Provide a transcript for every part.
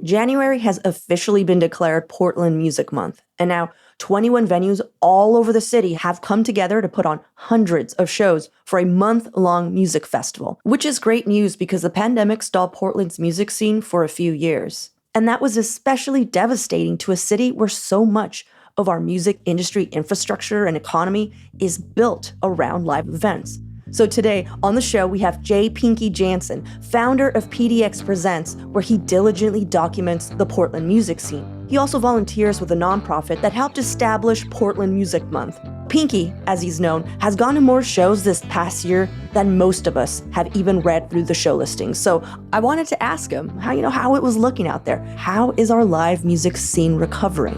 January has officially been declared Portland Music Month, and now 21 venues all over the city have come together to put on hundreds of shows for a month-long music festival, which is great news because the pandemic stalled Portland's music scene for a few years. And that was especially devastating to a city where so much of our music industry infrastructure and economy is built around live events. So today on the show, we have Jay Pinky Jansen, founder of PDX Presents, where he diligently documents the Portland music scene. He also volunteers with a nonprofit that helped establish Portland Music Month. Pinky, as he's known, has gone to more shows this past year than most of us have even read through the show listings. So I wanted to ask him how it was looking out there. How is our live music scene recovering?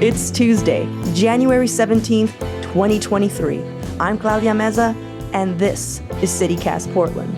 It's Tuesday, January 17th, 2023. I'm Claudia Meza, and this is CityCast Portland.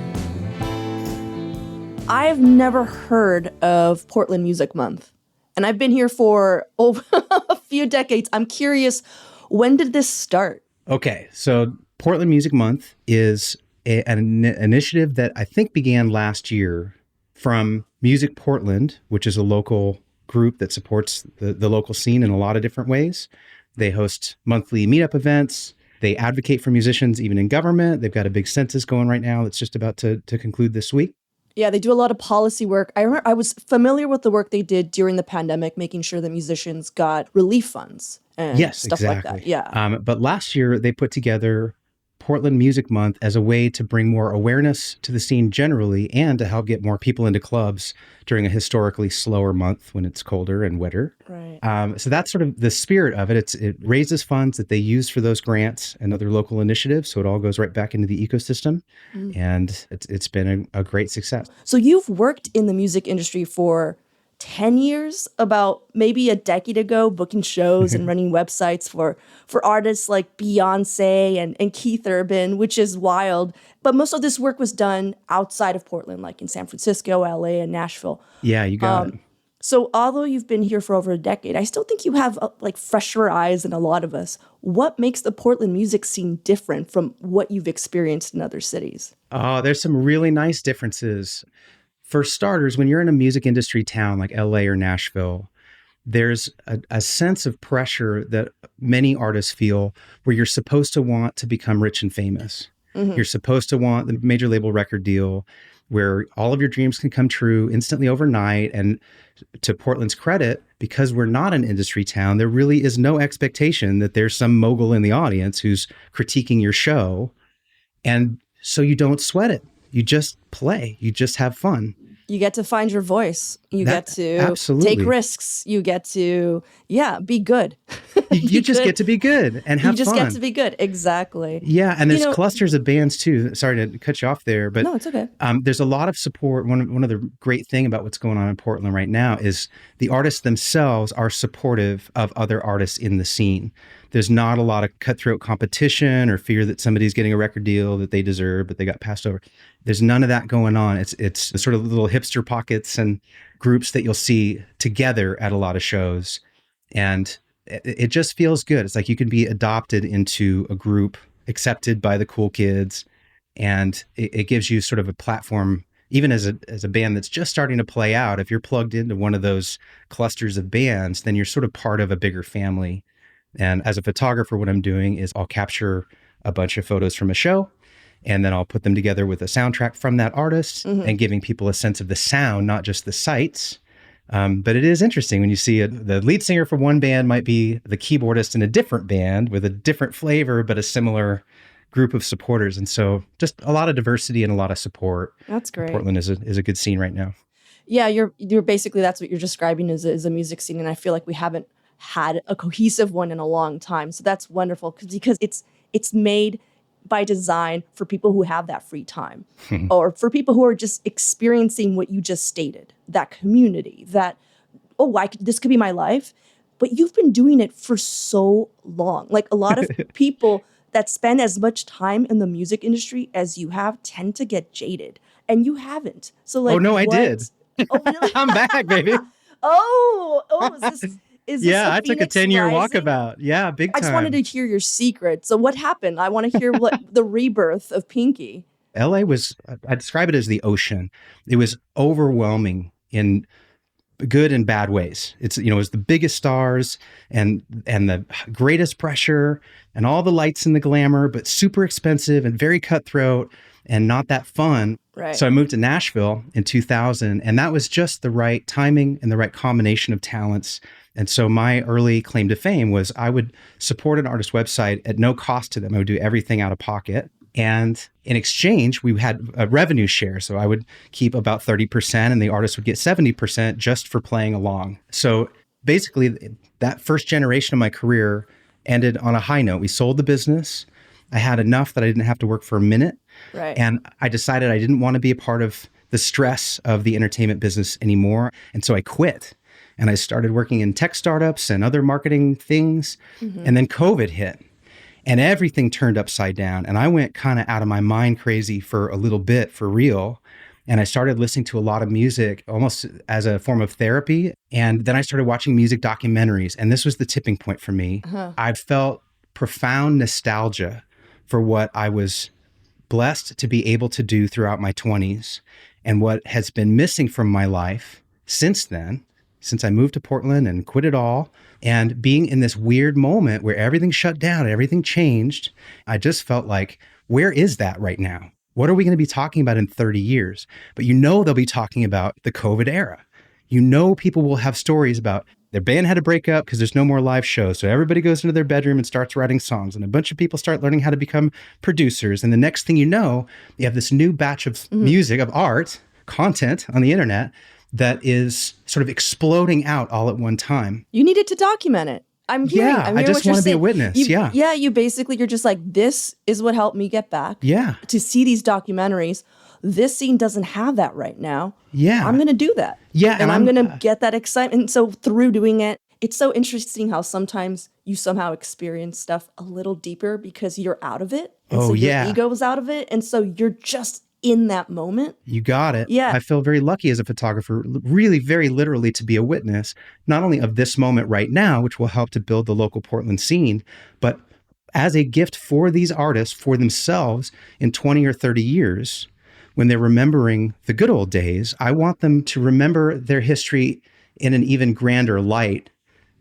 I've never heard of Portland Music Month, and I've been here for over a few decades. I'm curious, when did this start? Okay, so Portland Music Month is an initiative that I think began last year from Music Portland, which is a local group that supports the local scene in a lot of different ways. They host monthly meetup events. They advocate for musicians even in government. They've got a big census going right now that's just about to conclude this week. Yeah, they do a lot of policy work. I remember I was familiar with the work they did during the pandemic, making sure that musicians got relief funds and stuff exactly. like that. Yeah. But last year, they put together Portland Music Month as a way to bring more awareness to the scene generally and to help get more people into clubs during a historically slower month when it's colder and wetter. Right. So that's sort of the spirit of it. It raises funds that they use for those grants and other local initiatives. So it all goes right back into the ecosystem. And it's been a great success. So you've worked in the music industry for 10 years, about maybe a decade ago, booking shows and running websites for artists like Beyonce and Keith Urban, which is wild. But most of this work was done outside of Portland, like in San Francisco, LA, and Nashville. Yeah, you got it. So although you've been here for over a decade, I still think you have fresher eyes than a lot of us. What makes the Portland music scene different from what you've experienced in other cities? Oh, there's some really nice differences. For starters, when you're in a music industry town like LA or Nashville, there's a sense of pressure that many artists feel where you're supposed to want to become rich and famous. Mm-hmm. You're supposed to want the major label record deal where all of your dreams can come true instantly overnight. And to Portland's credit, because we're not an industry town, there really is no expectation that there's some mogul in the audience who's critiquing your show. And so you don't sweat it. You just play. You just have fun. You get to find your voice. You get to absolutely take risks. You get to, be good. You just get to be good and have fun. You just get to be good. Exactly. Yeah. And there's clusters of bands too. Sorry to cut you off there, but no, it's okay. There's a lot of support. One of the great thing about what's going on in Portland right now is the artists themselves are supportive of other artists in the scene. There's not a lot of cutthroat competition or fear that somebody's getting a record deal that they deserve, but they got passed over. There's none of that going on. It's the sort of little hipster pockets and groups that you'll see together at a lot of shows. And it just feels good. It's like you can be adopted into a group, accepted by the cool kids. And it gives you sort of a platform, even as a band that's just starting to play out. If you're plugged into one of those clusters of bands, then you're sort of part of a bigger family. And as a photographer, what I'm doing is I'll capture a bunch of photos from a show, and then I'll put them together with a soundtrack from that artist and giving people a sense of the sound, not just the sights. But it is interesting when you see the lead singer for one band might be the keyboardist in a different band with a different flavor, but a similar group of supporters. And so just a lot of diversity and a lot of support. That's great. Portland is a good scene right now. Yeah, you're basically, that's what you're describing as a music scene. And I feel like we haven't had a cohesive one in a long time. So that's wonderful because it's made by design for people who have that free time or for people who are just experiencing what you just stated, that community, that, this could be my life. But you've been doing it for so long. Like a lot of people that spend as much time in the music industry as you have tend to get jaded, and you haven't. So like, I did. Oh, really? I'm back, baby. Is this I took a 10-year walkabout. Yeah, big time. I just wanted to hear your secret. So what happened? I want to hear what the rebirth of Pinky. LA was, I describe it as the ocean. It was overwhelming in good and bad ways. It was the biggest stars and the greatest pressure and all the lights and the glamour, but super expensive and very cutthroat and not that fun. Right. So I moved to Nashville in 2000, and that was just the right timing and the right combination of talents. And so my early claim to fame was I would support an artist website at no cost to them. I would do everything out of pocket. And in exchange, we had a revenue share. So I would keep about 30% and the artist would get 70% just for playing along. So basically, that first generation of my career ended on a high note. We sold the business. I had enough that I didn't have to work for a minute. Right. And I decided I didn't want to be a part of the stress of the entertainment business anymore. And so I quit. And I started working in tech startups and other marketing things. Mm-hmm. And then COVID hit. And everything turned upside down. And I went kind of out of my mind crazy for a little bit, for real. And I started listening to a lot of music almost as a form of therapy. And then I started watching music documentaries. And this was the tipping point for me. Uh-huh. I felt profound nostalgia for what I was blessed to be able to do throughout my 20s and what has been missing from my life since then, since I moved to Portland and quit it all. And being in this weird moment where everything shut down, everything changed, I just felt like, where is that right now? What are we going to be talking about in 30 years? But they'll be talking about the COVID era. People will have stories about their band had to break up because there's no more live shows. So everybody goes into their bedroom and starts writing songs. And a bunch of people start learning how to become producers. And the next thing you know, you have this new batch of music, of art, content on the internet that is sort of exploding out all at one time. You needed to document it. I'm hearing I just want to be a witness. You're just like, this is what helped me get back. Yeah. To see these documentaries. This scene doesn't have that right now. Yeah. I'm going to do that. Yeah. And I'm going to get that excitement. So through doing it, it's so interesting how sometimes you somehow experience stuff a little deeper because you're out of it. And so your ego is out of it. And so you're just in that moment. You got it. Yeah. I feel very lucky as a photographer, really very literally to be a witness, not only of this moment right now, which will help to build the local Portland scene, but as a gift for these artists, for themselves in 20 or 30 years, when they're remembering the good old days, I want them to remember their history in an even grander light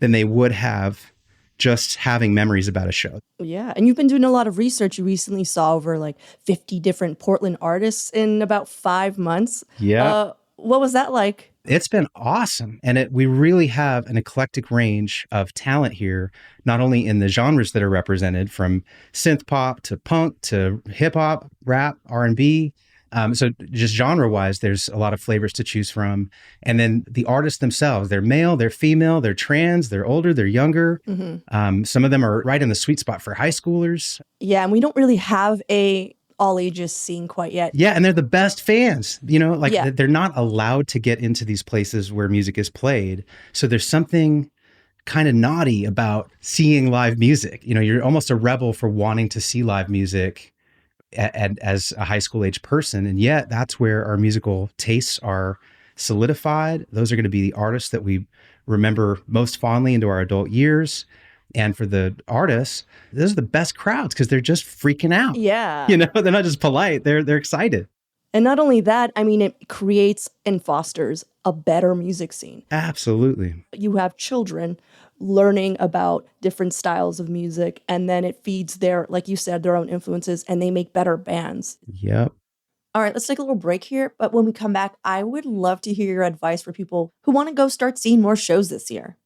than they would have just having memories about a show. Yeah. And you've been doing a lot of research. You recently saw over like 50 different Portland artists in about 5 months. Yeah. What was that like? It's been awesome. And we really have an eclectic range of talent here, not only in the genres that are represented, from synth pop to punk to hip hop, rap, R&B. So just genre-wise, there's a lot of flavors to choose from. And then the artists themselves, they're male, they're female, they're trans, they're older, they're younger. Mm-hmm. Some of them are right in the sweet spot for high schoolers. Yeah, and we don't really have a all-ages scene quite yet. Yeah, and they're the best fans. They're not allowed to get into these places where music is played. So there's something kind of naughty about seeing live music. You're almost a rebel for wanting to see live music as a high school age person. And yet that's where our musical tastes are solidified. Those are going to be the artists that we remember most fondly into our adult years. And for the artists, those are the best crowds because they're just freaking out. Yeah. They're not just polite. They're excited. And not only that, I mean, it creates and fosters a better music scene. Absolutely. You have children learning about different styles of music, and then it feeds their, like you said, their own influences, and they make better bands. Yep. All right, let's take a little break here. But when we come back, I would love to hear your advice for people who want to go start seeing more shows this year.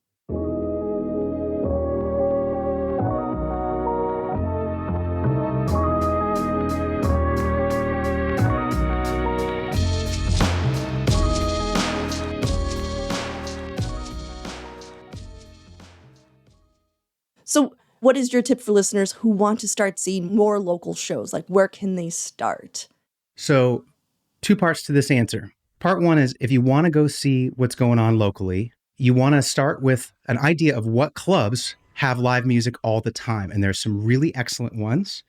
So what is your tip for listeners who want to start seeing more local shows? Like, where can they start? So 2 parts to this answer. Part 1 is if you want to go see what's going on locally, you want to start with an idea of what clubs have live music all the time. And there's some really excellent ones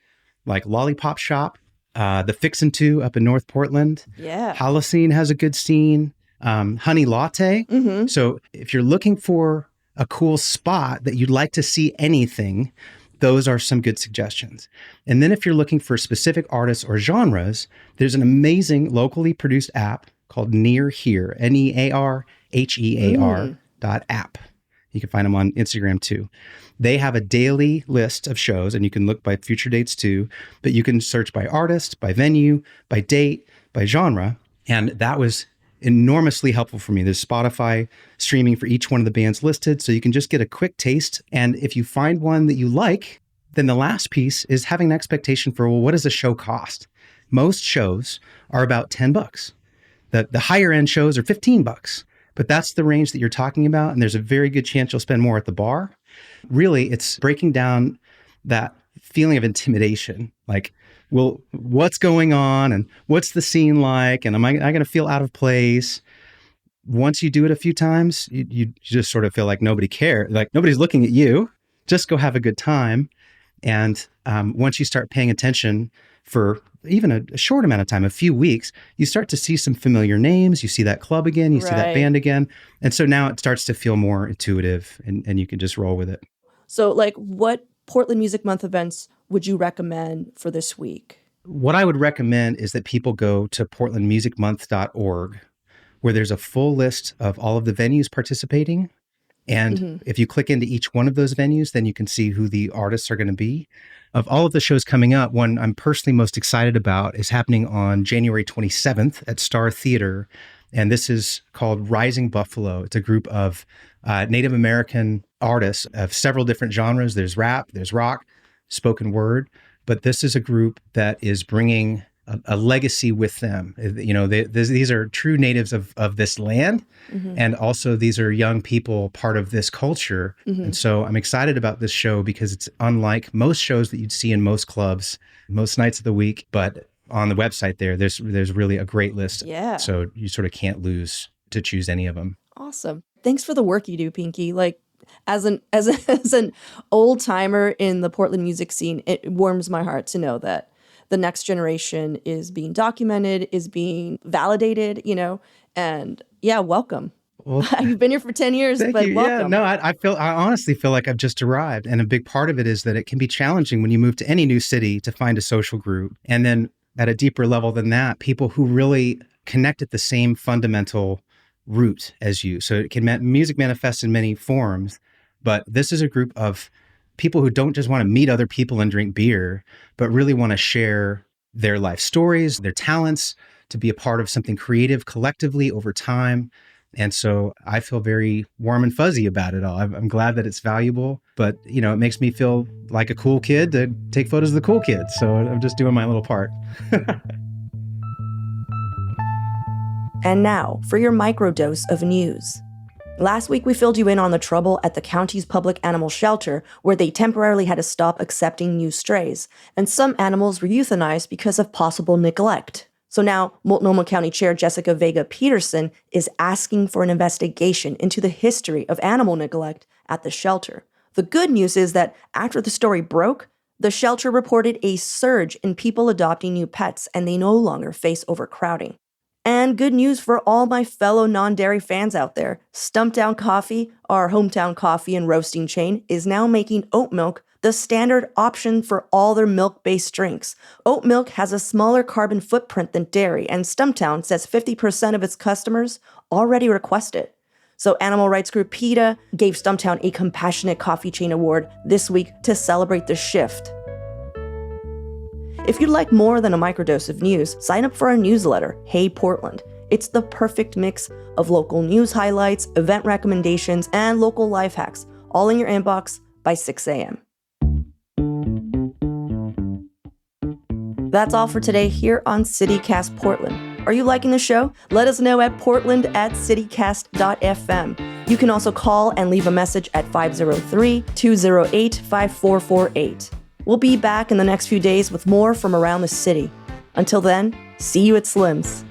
like Lollipop Shop, the Fixin' 2 up in North Portland. Yeah. Holocene has a good scene. Honey Latte. Mm-hmm. So if you're looking for a cool spot that you'd like to see anything, those are some good suggestions. And then if you're looking for specific artists or genres, there's an amazing locally produced app called Near Here, NEARHEAR.app. You can find them on Instagram too. They have a daily list of shows, and you can look by future dates too, but you can search by artist, by venue, by date, by genre. And that was enormously helpful for me. There's Spotify streaming for each one of the bands listed, so you can just get a quick taste. And if you find one that you like, then the last piece is having an expectation for, well, what does a show cost? Most shows are about $10. The higher end shows are $15, but that's the range that you're talking about. And there's a very good chance you'll spend more at the bar. Really, it's breaking down that feeling of intimidation. Like, well, what's going on and what's the scene like? And am I going to feel out of place? Once you do it a few times, you just sort of feel like nobody cares, like nobody's looking at you. Just go have a good time. And once you start paying attention for even a short amount of time, a few weeks, you start to see some familiar names. You see that club again, you see that band again. And so now it starts to feel more intuitive and you can just roll with it. So like what Portland Music Month events would you recommend for this week? What I would recommend is that people go to portlandmusicmonth.org, where there's a full list of all of the venues participating. And if you click into each one of those venues, then you can see who the artists are going to be. Of all of the shows coming up, one I'm personally most excited about is happening on January 27th at Star Theater. And this is called Rising Buffalo. It's a group of Native American artists of several different genres. There's rap, there's rock, spoken word. But this is a group that is bringing a legacy with them. You know, these are true natives of this land. And also these are young people, part of this culture. And so I'm excited about this show because it's unlike most shows that you'd see in most clubs, most nights of the week. But on the website there's really a great list. Yeah. So you sort of can't lose to choose any of them. Awesome. Thanks for the work you do, Pinky. Like, as an old timer in the Portland music scene, it warms my heart to know that the next generation is being documented, is being validated, you know, and yeah, welcome. Well, you've been here for 10 years, but you. welcome. Yeah, no, I honestly feel like I've just arrived. And a big part of it is that it can be challenging when you move to any new city to find a social group. And then at a deeper level than that, people who really connect at the same fundamental root as you. So it can music manifests in many forms, but this is a group of people who don't just want to meet other people and drink beer, but really want to share their life stories, their talents, to be a part of something creative collectively over time. And so I feel very warm and fuzzy about it all. I'm glad that it's valuable, but you know, it makes me feel like a cool kid to take photos of the cool kids. So I'm just doing my little part. And now for your microdose of news. Last week, we filled you in on the trouble at the county's public animal shelter, where they temporarily had to stop accepting new strays, and some animals were euthanized because of possible neglect. So now, Multnomah County Chair Jessica Vega Peterson is asking for an investigation into the history of animal neglect at the shelter. The good news is that after the story broke, the shelter reported a surge in people adopting new pets, and they no longer face overcrowding. And good news for all my fellow non-dairy fans out there. Stumptown Coffee, our hometown coffee and roasting chain, is now making oat milk the standard option for all their milk-based drinks. Oat milk has a smaller carbon footprint than dairy, and Stumptown says 50% of its customers already request it. So animal rights group PETA gave Stumptown a Compassionate Coffee Chain Award this week to celebrate the shift. If you'd like more than a microdose of news, sign up for our newsletter, Hey Portland. It's the perfect mix of local news highlights, event recommendations, and local life hacks, all in your inbox by 6 a.m. That's all for today here on CityCast Portland. Are you liking the show? Let us know at portland@citycast.fm. You can also call and leave a message at 503-208-5448. We'll be back in the next few days with more from around the city. Until then, see you at Slim's.